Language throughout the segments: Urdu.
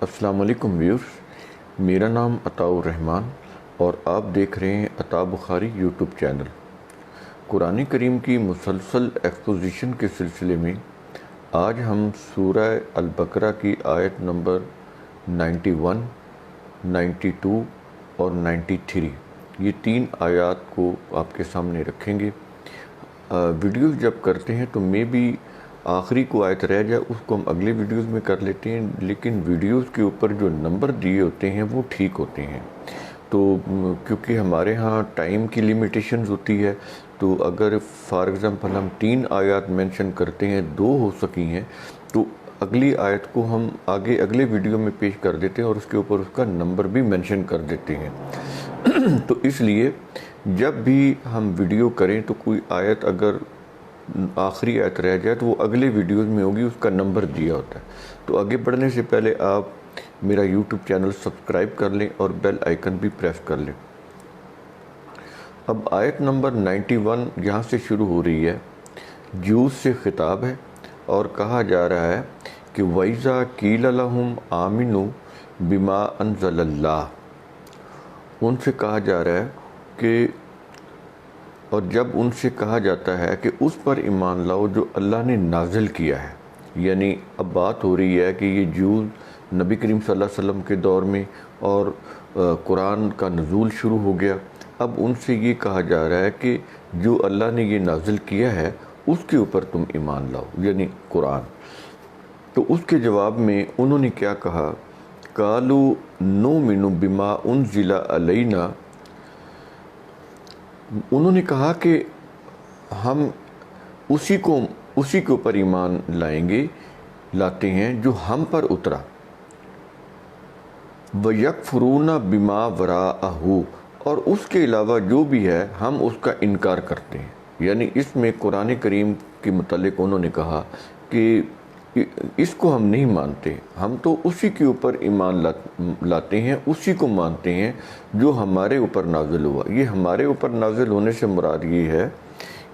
السلام علیکم ویورز، میرا نام عطاء الرحمن اور آپ دیکھ رہے ہیں عطاء بخاری یوٹیوب چینل۔ قرآن کریم کی مسلسل ایکسپوزیشن کے سلسلے میں آج ہم سورہ البقرہ کی آیت نمبر 91، 92 اور 93 یہ 3 آیات کو آپ کے سامنے رکھیں گے۔ ویڈیوز جب کرتے ہیں تو بھی آخری کو آیت رہ جائے اس کو ہم اگلے ویڈیوز میں کر لیتے ہیں، لیکن ویڈیوز کے اوپر جو نمبر دیے ہوتے ہیں وہ ٹھیک ہوتے ہیں۔ تو کیونکہ ہمارے ہاں ٹائم کی لیمیٹیشنز ہوتی ہے، تو اگر فار ایگزامپل ہم 3 آیات مینشن کرتے ہیں، 2 ہو سکی ہیں، تو اگلی آیت کو ہم اگلے ویڈیو میں پیش کر دیتے ہیں اور اس کے اوپر اس کا نمبر بھی مینشن کر دیتے ہیں۔ تو اس لیے جب بھی ہم ویڈیو کریں تو کوئی آیت اگر آخری آیت رہ جائے تو وہ اگلے ویڈیوز میں ہوگی، اس کا نمبر دیا ہوتا ہے۔ تو آگے بڑھنے سے پہلے آپ میرا یوٹیوب چینل سبسکرائب کر لیں اور بیل آئیکن بھی پریس کر لیں۔ اب آیت نمبر 91 یہاں سے شروع ہو رہی ہے، جوز سے خطاب ہے اور کہا جا رہا ہے کہ وَإِذَا قِيلَ لَهُمْ آمِنُوا بِمَا أَنزَلَ اللَّهُ، ان سے کہا جا رہا ہے کہ اور جب ان سے کہا جاتا ہے کہ اس پر ایمان لاؤ جو اللہ نے نازل کیا ہے، یعنی اب بات ہو رہی ہے کہ یہ جوز نبی کریم صلی اللہ علیہ وسلم کے دور میں اور قرآن کا نزول شروع ہو گیا۔ اب ان سے یہ کہا جا رہا ہے کہ جو اللہ نے یہ نازل کیا ہے اس کے اوپر تم ایمان لاؤ، یعنی قرآن۔ تو اس کے جواب میں انہوں نے کیا کہا، قَالُوا نُؤْمِنُ بِمَا أُنزِلَ عَلَيْنَا، انہوں نے کہا کہ ہم اسی کے اوپر ایمان لاتے ہیں جو ہم پر اترا۔ وَيَكْفُرُونَ بِمَا وَرَاءَهُ، اور اس کے علاوہ جو بھی ہے ہم اس کا انکار کرتے ہیں۔ یعنی اس میں قرآن کریم کے متعلق انہوں نے کہا کہ اس کو ہم نہیں مانتے، ہم تو اسی کے اوپر ایمان لاتے ہیں، اسی کو مانتے ہیں جو ہمارے اوپر نازل ہوا۔ یہ ہمارے اوپر نازل ہونے سے مراد یہ ہے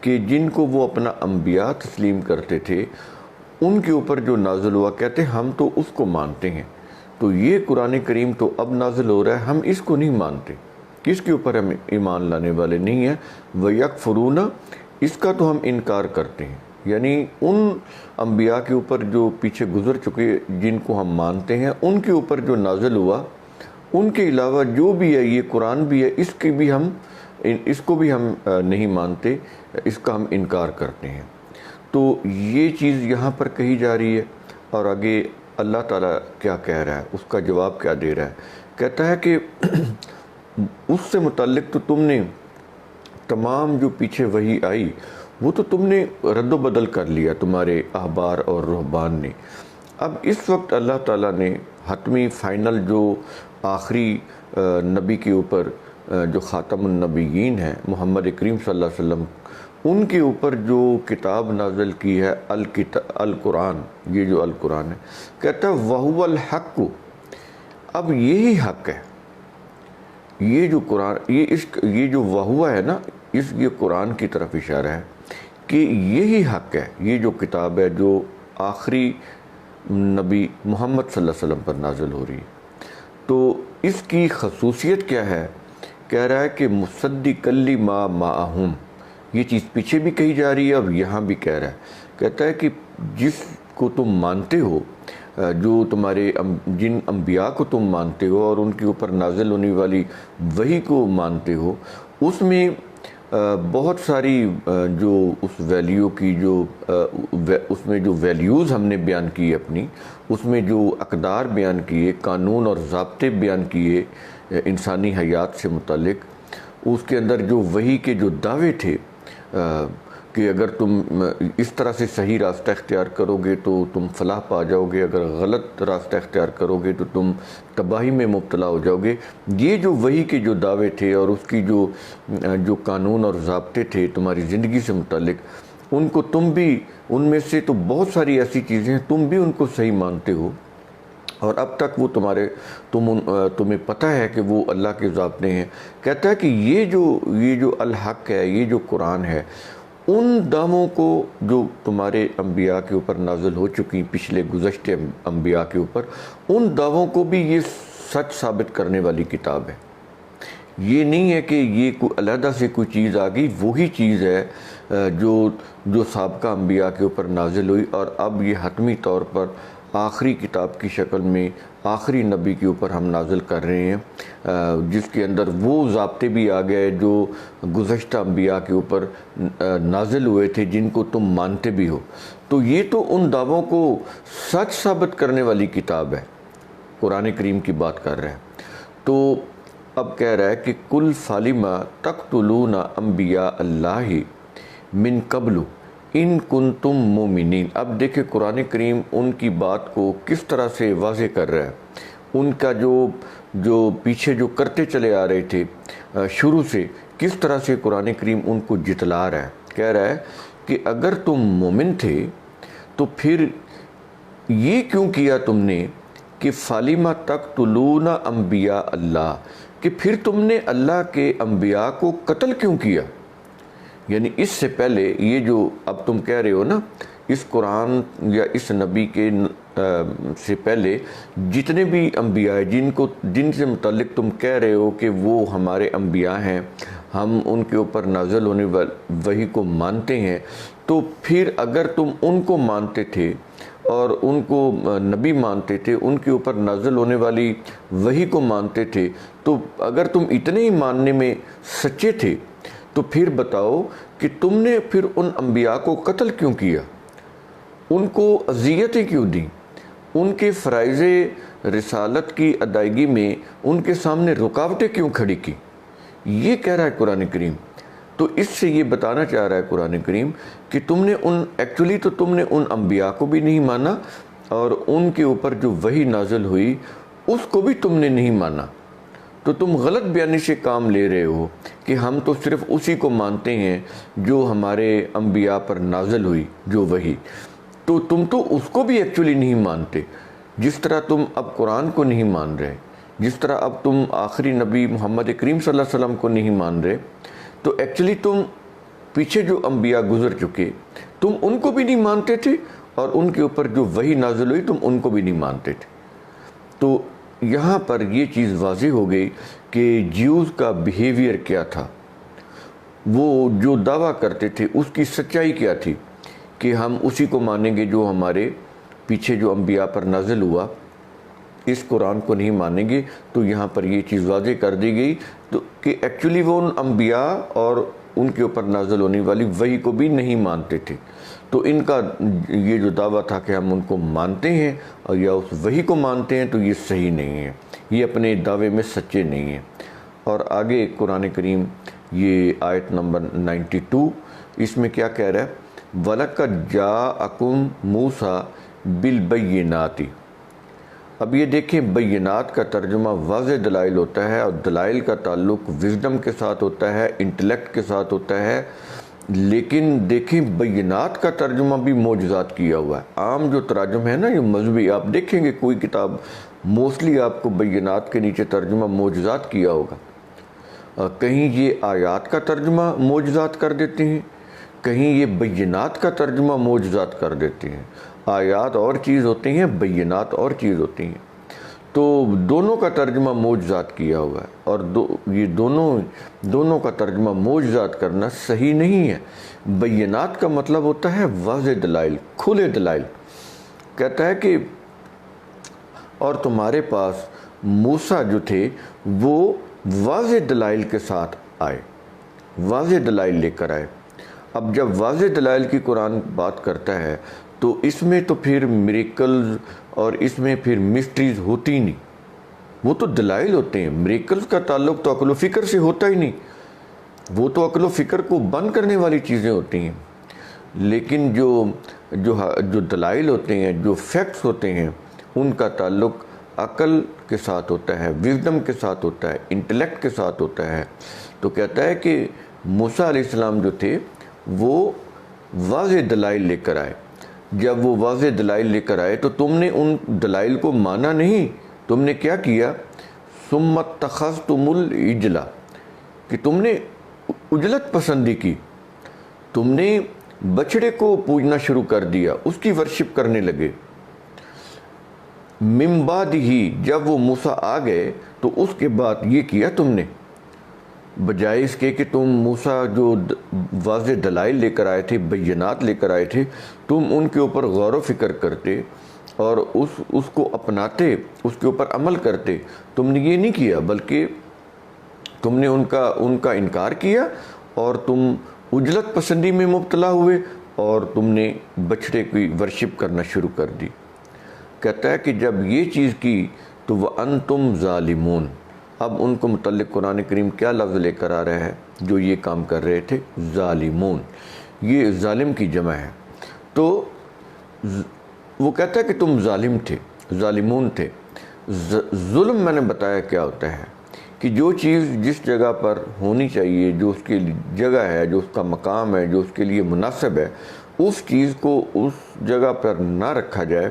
کہ جن کو وہ اپنا انبیاء تسلیم کرتے تھے ان کے اوپر جو نازل ہوا، کہتے ہیں ہم تو اس کو مانتے ہیں۔ تو یہ قرآن کریم تو اب نازل ہو رہا ہے، ہم اس کو نہیں مانتے، اس کے اوپر ہم ایمان لانے والے نہیں ہیں۔ وَيَكْفُرُونَ، اس کا تو ہم انکار کرتے ہیں، یعنی ان انبیاء کے اوپر جو پیچھے گزر چکے جن کو ہم مانتے ہیں ان کے اوپر جو نازل ہوا، ان کے علاوہ جو بھی ہے یہ قرآن بھی ہے، اس کو بھی ہم نہیں مانتے، اس کا ہم انکار کرتے ہیں۔ تو یہ چیز یہاں پر کہی جا رہی ہے، اور آگے اللہ تعالیٰ کیا کہہ رہا ہے، اس کا جواب کیا دے رہا ہے۔ کہتا ہے کہ اس سے متعلق تو تم نے تمام جو پیچھے وحی آئی وہ تو تم نے رد و بدل کر لیا، تمہارے احبار اور رہبان نے۔ اب اس وقت اللہ تعالیٰ نے حتمی فائنل جو آخری نبی کے اوپر جو خاتم النبیین ہیں محمد کریم صلی اللہ علیہ وسلم، ان کے اوپر جو کتاب نازل کی ہے القرآن، یہ جو القرآن ہے، کہتا ہے وَهُوَ الْحَقُّ، اب یہی حق ہے۔ یہ جو قرآن یہ جو وَهُوَ ہے نا، یہ قرآن کی طرف اشارہ ہے کہ یہی حق ہے، یہ جو کتاب ہے جو آخری نبی محمد صلی اللہ علیہ وسلم پر نازل ہو رہی ہے۔ تو اس کی خصوصیت کیا ہے؟ کہہ رہا ہے کہ مصدقا لما معہم، یہ چیز پیچھے بھی کہی جا رہی ہے، اب یہاں بھی کہہ رہا ہے۔ کہتا ہے کہ جس کو تم مانتے ہو، جو تمہارے جن انبیاء کو تم مانتے ہو اور ان کے اوپر نازل ہونے والی وحی کو مانتے ہو، اس میں بہت ساری جو اس ویلیو کی اس میں جو ویلیوز ہم نے بیان کی اپنی، اس میں جو اقدار بیان کیے، قانون اور ضابطے بیان کیے انسانی حیات سے متعلق، اس کے اندر جو وحی کے جو دعوے تھے کہ اگر تم اس طرح سے صحیح راستہ اختیار کرو گے تو تم فلاح پا جاؤ گے، اگر غلط راستہ اختیار کرو گے تو تم تباہی میں مبتلا ہو جاؤ گے، یہ جو وحی کے جو دعوے تھے اور اس کی جو قانون اور ضابطے تھے تمہاری زندگی سے متعلق، ان کو تم بھی، ان میں سے تو بہت ساری ایسی چیزیں ہیں تم بھی ان کو صحیح مانتے ہو، اور اب تک وہ تمہیں پتہ ہے کہ وہ اللہ کے ضابطے ہیں۔ کہتا ہے کہ یہ جو الحق ہے، یہ جو قرآن ہے، ان دعووں کو جو تمہارے انبیاء کے اوپر نازل ہو چکی پچھلے گزشتے انبیاء کے اوپر، ان دعووں کو بھی یہ سچ ثابت کرنے والی کتاب ہے۔ یہ نہیں ہے کہ یہ کوئی علیحدہ سے کوئی چیز آ گئی، وہی چیز ہے جو سابقہ انبیاء کے اوپر نازل ہوئی، اور اب یہ حتمی طور پر آخری کتاب کی شکل میں آخری نبی کے اوپر ہم نازل کر رہے ہیں، جس کے اندر وہ ضابطے بھی آ گئے جو گزشتہ انبیاء کے اوپر نازل ہوئے تھے، جن کو تم مانتے بھی ہو۔ تو یہ تو ان دعووں کو سچ ثابت کرنے والی کتاب ہے، قرآن کریم کی بات کر رہا ہے۔ تو اب کہہ رہا ہے کہ کل فالما تقتلون انبیاء اللہ من قبل ان کنتم مومنین۔ اب دیکھیں قرآن کریم ان کی بات کو کس طرح سے واضح کر رہا ہے، ان کا جو پیچھے جو کرتے چلے آ رہے تھے شروع سے، کس طرح سے قرآن کریم ان کو جتلا رہا ہے۔ کہہ رہا ہے کہ اگر تم مومن تھے تو پھر یہ کیوں کیا تم نے کہ فالما تقتلون انبیاء اللہ، کہ پھر تم نے اللہ کے انبیاء کو قتل کیوں کیا؟ یعنی اس سے پہلے یہ جو اب تم کہہ رہے ہو نا، اس قرآن یا اس نبی کے سے پہلے جتنے بھی انبیاء ہیں جن سے متعلق تم کہہ رہے ہو کہ وہ ہمارے انبیاء ہیں، ہم ان کے اوپر نازل ہونے والی وحی کو مانتے ہیں، تو پھر اگر تم ان کو مانتے تھے اور ان کو نبی مانتے تھے، ان کے اوپر نازل ہونے والی وحی کو مانتے تھے، تو اگر تم اتنے ہی ماننے میں سچے تھے تو پھر بتاؤ کہ تم نے پھر ان انبیاء کو قتل کیوں کیا، ان کو اذیتیں کیوں دیں، ان کے فرائض رسالت کی ادائیگی میں ان کے سامنے رکاوٹیں کیوں کھڑی کی؟ یہ کہہ رہا ہے قرآن کریم۔ تو اس سے یہ بتانا چاہ رہا ہے قرآن کریم کہ تم نے تم نے ان انبیاء کو بھی نہیں مانا، اور ان کے اوپر جو وحی نازل ہوئی اس کو بھی تم نے نہیں مانا۔ تو تم غلط بیانی سے کام لے رہے ہو کہ ہم تو صرف اسی کو مانتے ہیں جو ہمارے انبیاء پر نازل ہوئی جو وحی، تو تم تو اس کو بھی ایکچولی نہیں مانتے، جس طرح تم اب قرآن کو نہیں مان رہے، جس طرح اب تم آخری نبی محمد کریم صلی اللہ علیہ وسلم کو نہیں مان رہے، تو ایکچولی تم پیچھے جو انبیاء گزر چکے تم ان کو بھی نہیں مانتے تھے، اور ان کے اوپر جو وحی نازل ہوئی تم ان کو بھی نہیں مانتے تھے۔ تو یہاں پر یہ چیز واضح ہو گئی کہ جیوز کا بیہیویئر کیا تھا، وہ جو دعویٰ کرتے تھے اس کی سچائی کیا تھی، کہ ہم اسی کو مانیں گے جو ہمارے پیچھے جو انبیاء پر نازل ہوا، اس قرآن کو نہیں مانیں گے۔ تو یہاں پر یہ چیز واضح کر دی گئی تو کہ ایکچولی وہ ان انبیاء اور ان کے اوپر نازل ہونے والی وحی کو بھی نہیں مانتے تھے۔ تو ان کا یہ جو دعویٰ تھا کہ ہم ان کو مانتے ہیں اور یا اس وحی کو مانتے ہیں، تو یہ صحیح نہیں ہے، یہ اپنے دعوے میں سچے نہیں ہیں۔ اور آگے قرآن کریم یہ آیت نمبر 92 اس میں کیا کہہ رہا ہے؟ وَلَقَدْ جَاءَكُم مُوسَىٰ بِالْبَيِّنَاتِ۔ اب یہ دیکھیں، بینات کا ترجمہ واضح دلائل ہوتا ہے، اور دلائل کا تعلق وزڈم کے ساتھ ہوتا ہے، انٹلیکٹ کے ساتھ ہوتا ہے، لیکن دیکھیں بینات کا ترجمہ بھی معجزات کیا ہوا ہے۔ عام جو تراجم ہے نا یہ مذہبی، آپ دیکھیں گے کوئی کتاب موسٹلی آپ کو بینات کے نیچے ترجمہ معجزات کیا ہوگا، کہیں یہ آیات کا ترجمہ معجزات کر دیتے ہیں، کہیں یہ بینات کا ترجمہ معجزات کر دیتے ہیں۔ آیات اور چیز ہوتی ہیں، بینات اور چیز ہوتی ہیں، تو دونوں کا ترجمہ معجزات کیا ہوا ہے، اور یہ دونوں کا ترجمہ معجزات کرنا صحیح نہیں ہے۔ بینات کا مطلب ہوتا ہے واضح دلائل، کھلے دلائل۔ کہتا ہے کہ اور تمہارے پاس موسیٰ جو تھے وہ واضح دلائل کے ساتھ آئے، واضح دلائل لے کر آئے۔ اب جب واضح دلائل کی قرآن بات کرتا ہے تو اس میں تو پھر میریکلز اور اس میں پھر مسٹریز ہوتی نہیں، وہ تو دلائل ہوتے ہیں۔ میریکلز کا تعلق تو عقل و فکر سے ہوتا ہی نہیں، وہ تو عقل و فکر کو بند کرنے والی چیزیں ہوتی ہیں، لیکن جو دلائل ہوتے ہیں، جو فیکٹس ہوتے ہیں، ان کا تعلق عقل کے ساتھ ہوتا ہے، وزڈم کے ساتھ ہوتا ہے، انٹلیکٹ کے ساتھ ہوتا ہے۔ تو کہتا ہے کہ موسیٰ علیہ السلام جو تھے وہ واضح دلائل لے کر آئے۔ جب وہ واضح دلائل لے کر آئے تو تم نے ان دلائل کو مانا نہیں، تم نے کیا کیا؟ ثم اتخذتم العجل، کہ تم نے اجلت پسندی کی، تم نے بچڑے کو پوجنا شروع کر دیا، اس کی ورشپ کرنے لگے۔ من بعد ہی، جب وہ موسیٰ آ گئے تو اس کے بعد یہ کیا تم نے، بجائے اس کے کہ تم موسیٰ جو واضح دلائل لے کر آئے تھے، بینات لے کر آئے تھے، تم ان کے اوپر غور و فکر کرتے اور اس کو اپناتے، اس کے اوپر عمل کرتے، تم نے یہ نہیں کیا، بلکہ تم نے ان کا انکار کیا اور تم عجلت پسندی میں مبتلا ہوئے اور تم نے بچڑے کی ورشپ کرنا شروع کر دی۔ کہتا ہے کہ جب یہ چیز کی تو وَأَنْتُمْ ظَالِمُونَ، اب ان کو متعلق قرآن کریم کیا لفظ لے کر آ رہا ہے؟ جو یہ کام کر رہے تھے، ظالمون، یہ ظالم کی جمع ہے۔ تو وہ کہتا ہے کہ تم ظالم تھے، ظالمون تھے۔ ظلم میں نے بتایا کیا ہوتا ہے، کہ جو چیز جس جگہ پر ہونی چاہیے، جو اس کی جگہ ہے، جو اس کا مقام ہے، جو اس کے لیے مناسب ہے، اس چیز کو اس جگہ پر نہ رکھا جائے،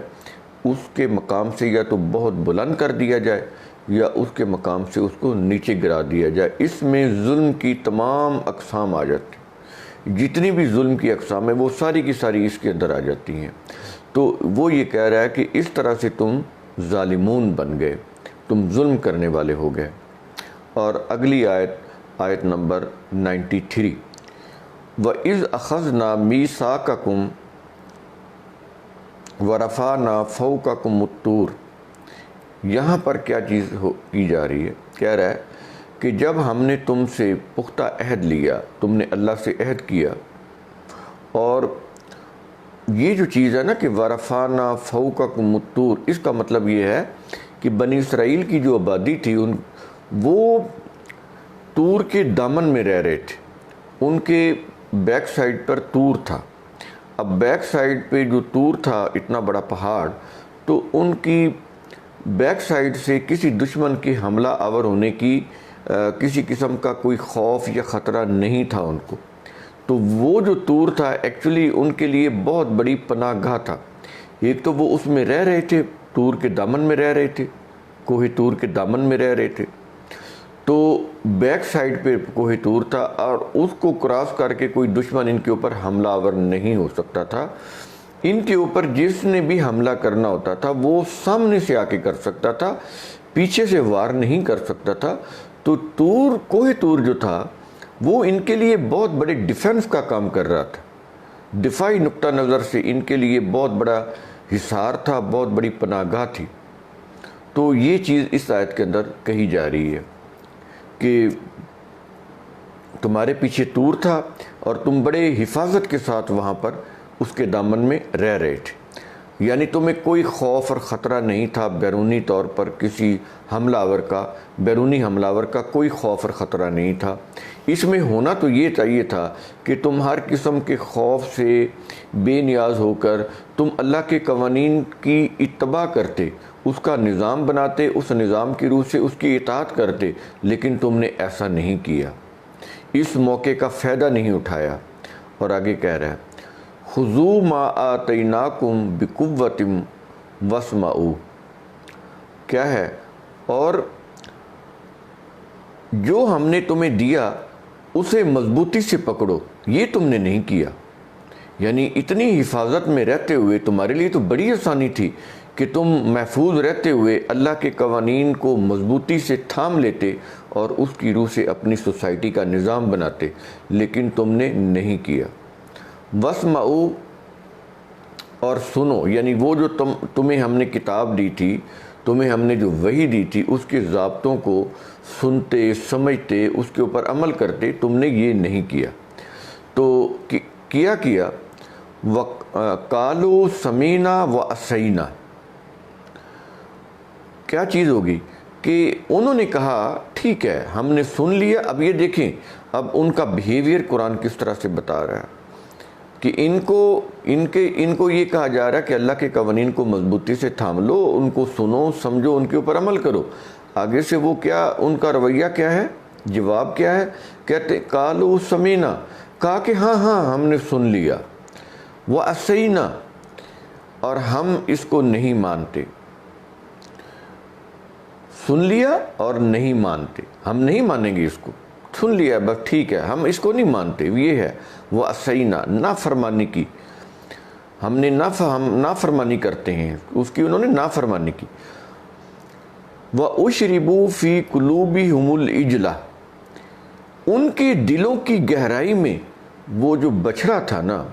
اس کے مقام سے یا تو بہت بلند کر دیا جائے یا اس کے مقام سے اس کو نیچے گرا دیا جائے۔ اس میں ظلم کی تمام اقسام آ جاتی، جتنی بھی ظلم کی اقسام ہیں وہ ساری کی ساری اس کے اندر آ جاتی ہیں۔ تو وہ یہ کہہ رہا ہے کہ اس طرح سے تم ظالمون بن گئے، تم ظلم کرنے والے ہو گئے۔ اور اگلی آیت نمبر 93، وَإِذْ أَخَذْنَا مِيثَاقَكُمْ وَرَفَعْنَا فَوْقَكُمُ الطُّورَ، یہاں پر کیا چیز کی جا رہی ہے؟ کہہ رہا ہے کہ جب ہم نے تم سے پختہ عہد لیا، تم نے اللہ سے عہد کیا، اور یہ جو چیز ہے نا کہ وَرَفَعْنَا فَوْقَكُمُ الطُّورَ، اس کا مطلب یہ ہے کہ بنی اسرائیل کی جو آبادی تھی وہ طور کے دامن میں رہ رہے تھے، ان کے بیک سائڈ پر طور تھا۔ اب بیک سائڈ پہ جو طور تھا، اتنا بڑا پہاڑ، تو ان کی بیک سائڈ سے کسی دشمن کے حملہ آور ہونے کی کسی قسم کا کوئی خوف یا خطرہ نہیں تھا ان کو۔ تو وہ جو طور تھا ایکچولی ان کے لیے بہت بڑی پناہ گاہ تھا۔ ایک تو وہ اس میں رہ رہے تھے، طور کے دامن میں رہ رہے تھے، کوہ طور کے دامن میں رہ رہے تھے، تو بیک سائڈ پہ کوہ طور تھا اور اس کو کراس کر کے کوئی دشمن ان کے اوپر حملہ آور نہیں ہو سکتا تھا۔ ان کے اوپر جس نے بھی حملہ کرنا ہوتا تھا وہ سامنے سے آ کے کر سکتا تھا، پیچھے سے وار نہیں کر سکتا تھا۔ تو کوہ طور جو تھا وہ ان کے لیے بہت بڑے ڈیفنس کا کام کر رہا تھا، دفاعی نقطہ نظر سے ان کے لیے بہت بڑا حصار تھا، بہت بڑی پناہ گاہ تھی۔ تو یہ چیز اس آیت کے اندر کہی جا رہی ہے کہ تمہارے پیچھے طور تھا اور تم بڑے حفاظت کے ساتھ وہاں پر اس کے دامن میں رہ رہے تھے، یعنی تمہیں کوئی خوف اور خطرہ نہیں تھا بیرونی طور پر، کسی بیرونی حملہ آور کا کوئی خوف اور خطرہ نہیں تھا۔ اس میں ہونا تو یہ چاہیے تھا کہ تم ہر قسم کے خوف سے بے نیاز ہو کر تم اللہ کے قوانین کی اتباع کرتے، اس کا نظام بناتے، اس نظام کی روح سے اس کی اطاعت کرتے، لیکن تم نے ایسا نہیں کیا، اس موقع کا فائدہ نہیں اٹھایا۔ اور آگے کہہ رہا ہے خُذُوا مَا آتَيْنَاكُمْ بِقُوَّةٍ وَاسْمَعُوا، کیا ہے؟ اور جو ہم نے تمہیں دیا اسے مضبوطی سے پکڑو، یہ تم نے نہیں کیا۔ یعنی اتنی حفاظت میں رہتے ہوئے تمہارے لیے تو بڑی آسانی تھی کہ تم محفوظ رہتے ہوئے اللہ کے قوانین کو مضبوطی سے تھام لیتے اور اس کی روح سے اپنی سوسائٹی کا نظام بناتے، لیکن تم نے نہیں کیا۔ وَاسْمَعُوا، اور سنو، یعنی وہ جو تمہیں ہم نے کتاب دی تھی، تمہیں ہم نے جو وحی دی تھی، اس کے ضابطوں کو سنتے، سمجھتے، اس کے اوپر عمل کرتے، تم نے یہ نہیں کیا۔ تو کیا وَقَالُوا سَمِعْنَا وَعَصَيْنَا، کیا چیز ہوگی کہ انہوں نے کہا ٹھیک ہے ہم نے سن لیا۔ اب یہ دیکھیں، اب ان کا بیہیویئر قرآن کس طرح سے بتا رہا ہے کہ ان کو یہ کہا جا رہا ہے کہ اللہ کے قوانین کو مضبوطی سے تھام لو، ان کو سنو، سمجھو، ان کے اوپر عمل کرو۔ آگے سے وہ کیا، ان کا رویہ کیا ہے، جواب کیا ہے؟ کہتے قالوا سمینا، کہا کہ ہاں ہم نے سن لیا، وعصینا، اور ہم اس کو نہیں مانتے۔ سن لیا اور نہیں مانتے، ہم نہیں مانیں گے اس کو، سن لیا بس ٹھیک ہے، ہم اس کو نہیں مانتے، یہ ہے وہ اسینا، نافرمانی کی، ہم نے نافرمانی کرتے ہیں اس کی، انہوں نے نافرمانی کی۔ وَأُشْرِبُوا فِي قُلُوبِهِمُ الْعِجْلَ، ان کے دلوں کی گہرائی میں وہ جو بچھڑا تھا نا،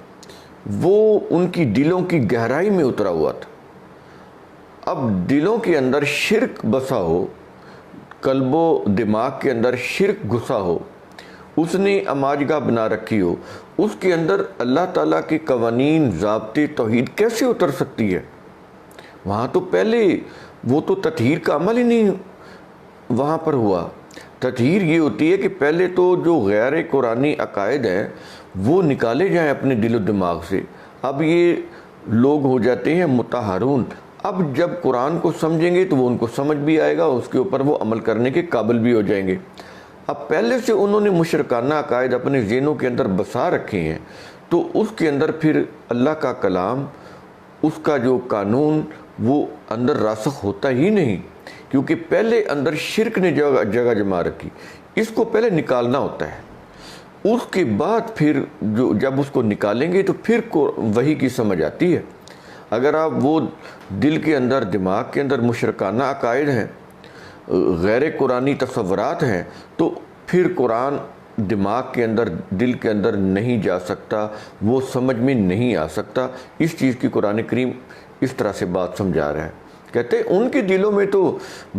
وہ ان کی دلوں کی گہرائی میں اترا ہوا تھا۔ اب دلوں کے اندر شرک بسا ہو، قلب و دماغ کے اندر شرک گھسا ہو، اس نے اماجگاہ بنا رکھی ہو، اس کے اندر اللہ تعالیٰ کے قوانین، ضابطے، توحید کیسے اتر سکتی ہے؟ وہاں تو پہلے وہ تو تطہیر کا عمل ہی نہیں وہاں پر ہوا۔ تطہیر یہ ہوتی ہے کہ پہلے تو جو غیر قرآنی عقائد ہیں وہ نکالے جائیں اپنے دل و دماغ سے۔ اب یہ لوگ ہو جاتے ہیں مطہرون، اب جب قرآن کو سمجھیں گے تو وہ ان کو سمجھ بھی آئے گا، اس کے اوپر وہ عمل کرنے کے قابل بھی ہو جائیں گے۔ اب پہلے سے انہوں نے مشرکانہ عقائد اپنے ذہنوں کے اندر بسا رکھے ہیں، تو اس کے اندر پھر اللہ کا کلام، اس کا جو قانون وہ اندر راسخ ہوتا ہی نہیں، کیونکہ پہلے اندر شرک نے جگہ جما رکھی، اس کو پہلے نکالنا ہوتا ہے، اس کے بعد پھر جب اس کو نکالیں گے تو پھر وحی کی سمجھ آتی ہے۔ اگر آپ وہ دل کے اندر، دماغ کے اندر مشرکانہ عقائد ہیں، غیر قرآنی تصورات ہیں، تو پھر قرآن دماغ کے اندر، دل کے اندر نہیں جا سکتا، وہ سمجھ میں نہیں آ سکتا۔ اس چیز کی قرآن کریم اس طرح سے بات سمجھا رہا ہے، کہتے ہیں ان کے دلوں میں تو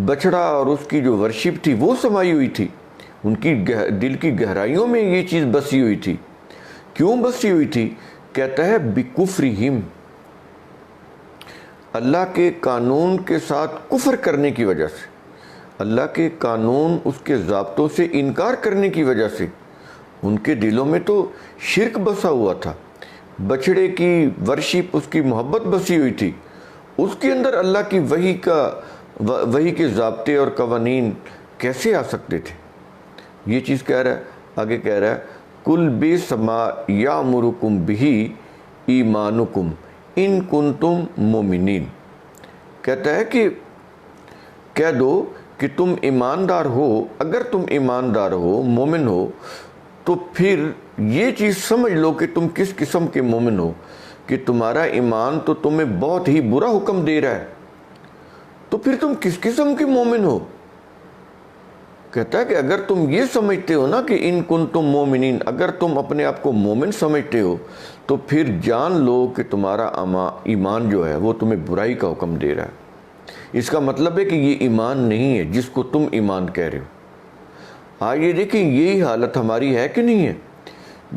بچڑا اور اس کی جو ورشپ تھی وہ سمائی ہوئی تھی، ان کی دل کی گہرائیوں میں یہ چیز بسی ہوئی تھی۔ کیوں بسی ہوئی تھی؟ کہتا ہے بِکُفْرِہِمْ، اللہ کے قانون کے ساتھ کفر کرنے کی وجہ سے، اللہ کے قانون، اس کے ضابطوں سے انکار کرنے کی وجہ سے ان کے دلوں میں تو شرک بسا ہوا تھا، بچڑے کی ورشپ، اس کی محبت بسی ہوئی تھی، اس کے اندر اللہ کی وحی کے ضابطے اور قوانین کیسے آ سکتے تھے؟ یہ چیز کہہ رہا ہے، آگے کہہ رہا ہے کُلْ بِسْمَا یَأْمُرُکُمْ بِہِ ایمانکم ان کنتم مومنین، کہتا ہے کہ کہہ دو کہ تم ایماندار ہو، اگر تم ایماندار ہو، مومن ہو، تو پھر یہ چیز سمجھ لو کہ تم کس قسم کے مومن ہو، کہ تمہارا ایمان تو تمہیں بہت ہی برا حکم دے رہا ہے، تو پھر تم کس قسم کے مومن ہو؟ کہتا ہے کہ اگر تم یہ سمجھتے ہو نا کہ ان کنتم مومنین، اگر تم اپنے آپ کو مومن سمجھتے ہو، تو پھر جان لو کہ تمہارا ایمان جو ہے وہ تمہیں برائی کا حکم دے رہا ہے۔ اس کا مطلب ہے کہ یہ ایمان نہیں ہے جس کو تم ایمان کہہ رہے ہو۔ آئیے دیکھیں یہی حالت ہماری ہے کہ نہیں ہے؟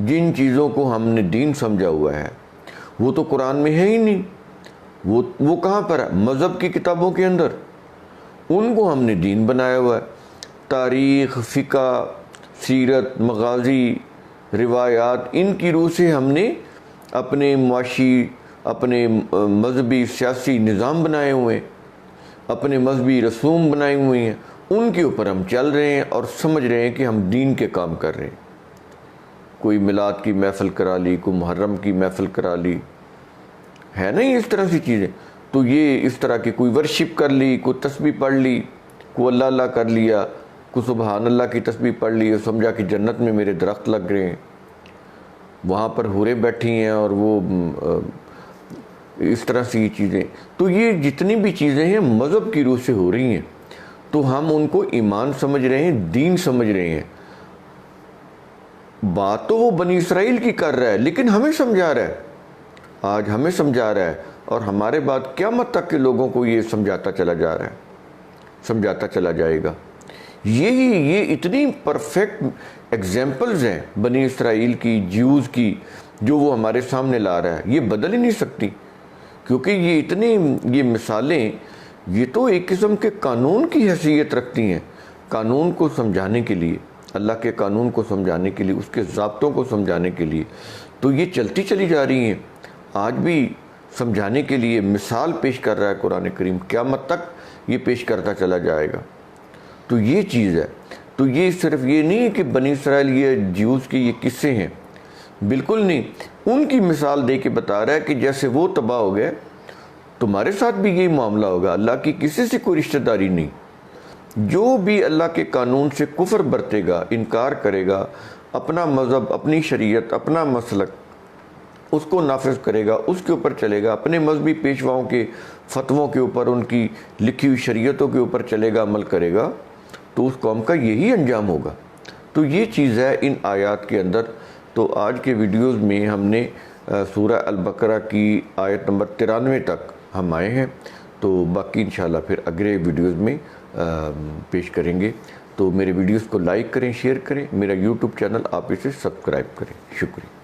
جن چیزوں کو ہم نے دین سمجھا ہوا ہے وہ تو قرآن میں ہے ہی نہیں، وہ کہاں پر ہے؟ مذہب کی کتابوں کے اندر، ان کو ہم نے دین بنایا ہوا ہے۔ تاریخ، فقہ، سیرت، مغازی، روایات، ان کی روح سے ہم نے اپنے معاشی، اپنے مذہبی سیاسی نظام بنائے ہوئے ہیں، اپنے مذہبی رسوم بنائے ہوئے ہیں، ان کے اوپر ہم چل رہے ہیں اور سمجھ رہے ہیں کہ ہم دین کے کام کر رہے ہیں۔ کوئی میلاد کی محفل کرا لی، کوئی محرم کی محفل کرا لی، ہے نہیں اس طرح سی چیزیں، تو یہ اس طرح کی کوئی ورشپ کر لی، کوئی تسبیح پڑھ لی، کوئی اللہ اللہ کر لیا، کوئی سبحان اللہ کی تسبیح پڑھ لی، سمجھا کہ جنت میں میرے درخت لگ رہے ہیں، وہاں پر حوریں بیٹھی ہیں، اور وہ اس طرح سے یہ چیزیں، تو یہ جتنی بھی چیزیں ہیں مذہب کی روح سے ہو رہی ہیں، تو ہم ان کو ایمان سمجھ رہے ہیں، دین سمجھ رہے ہیں۔ بات تو وہ بنی اسرائیل کی کر رہا ہے، لیکن ہمیں سمجھا رہا ہے، آج ہمیں سمجھا رہا ہے، اور ہمارے بعد قیامت تک کے لوگوں کو یہ سمجھاتا چلا جا رہا ہے، سمجھاتا چلا جائے گا۔ یہ اتنی پرفیکٹ ایگزامپلز ہیں بنی اسرائیل کی، جیوز کی، جو وہ ہمارے سامنے لا رہا ہے، یہ بدل ہی نہیں سکتی، کیونکہ یہ مثالیں، یہ تو ایک قسم کے قانون کی حیثیت رکھتی ہیں، قانون کو سمجھانے کے لیے، اللہ کے قانون کو سمجھانے کے لیے، اس کے ضابطوں کو سمجھانے کے لیے، تو یہ چلتی چلی جا رہی ہیں۔ آج بھی سمجھانے کے لیے مثال پیش کر رہا ہے قرآن کریم، قیامت تک یہ پیش کرتا چلا جائے گا۔ تو یہ چیز ہے، تو یہ صرف یہ نہیں ہے کہ بنی اسرائیل، یہ جیوز کی یہ قصے ہیں، بالکل نہیں، ان کی مثال دے کے بتا رہا ہے کہ جیسے وہ تباہ ہو گئے، تمہارے ساتھ بھی یہی معاملہ ہوگا، اللہ کی کسی سے کوئی رشتہ داری نہیں، جو بھی اللہ کے قانون سے کفر برتے گا، انکار کرے گا، اپنا مذہب، اپنی شریعت، اپنا مسلک اس کو نافذ کرے گا، اس کے اوپر چلے گا، اپنے مذہبی پیشواؤں کے فتووں کے اوپر، ان کی لکھی ہوئی شریعتوں کے اوپر چلے گا، عمل کرے گا، تو اس قوم کا یہی انجام ہوگا۔ تو یہ چیز ہے ان آیات کے اندر۔ تو آج کے ویڈیوز میں ہم نے سورہ البقرہ کی آیت نمبر 93 تک ہم آئے ہیں، تو باقی انشاءاللہ پھر اگلے ویڈیوز میں پیش کریں گے۔ تو میرے ویڈیوز کو لائک کریں، شیئر کریں، میرا یوٹیوب چینل آپ اسے سبسکرائب کریں۔ شکریہ۔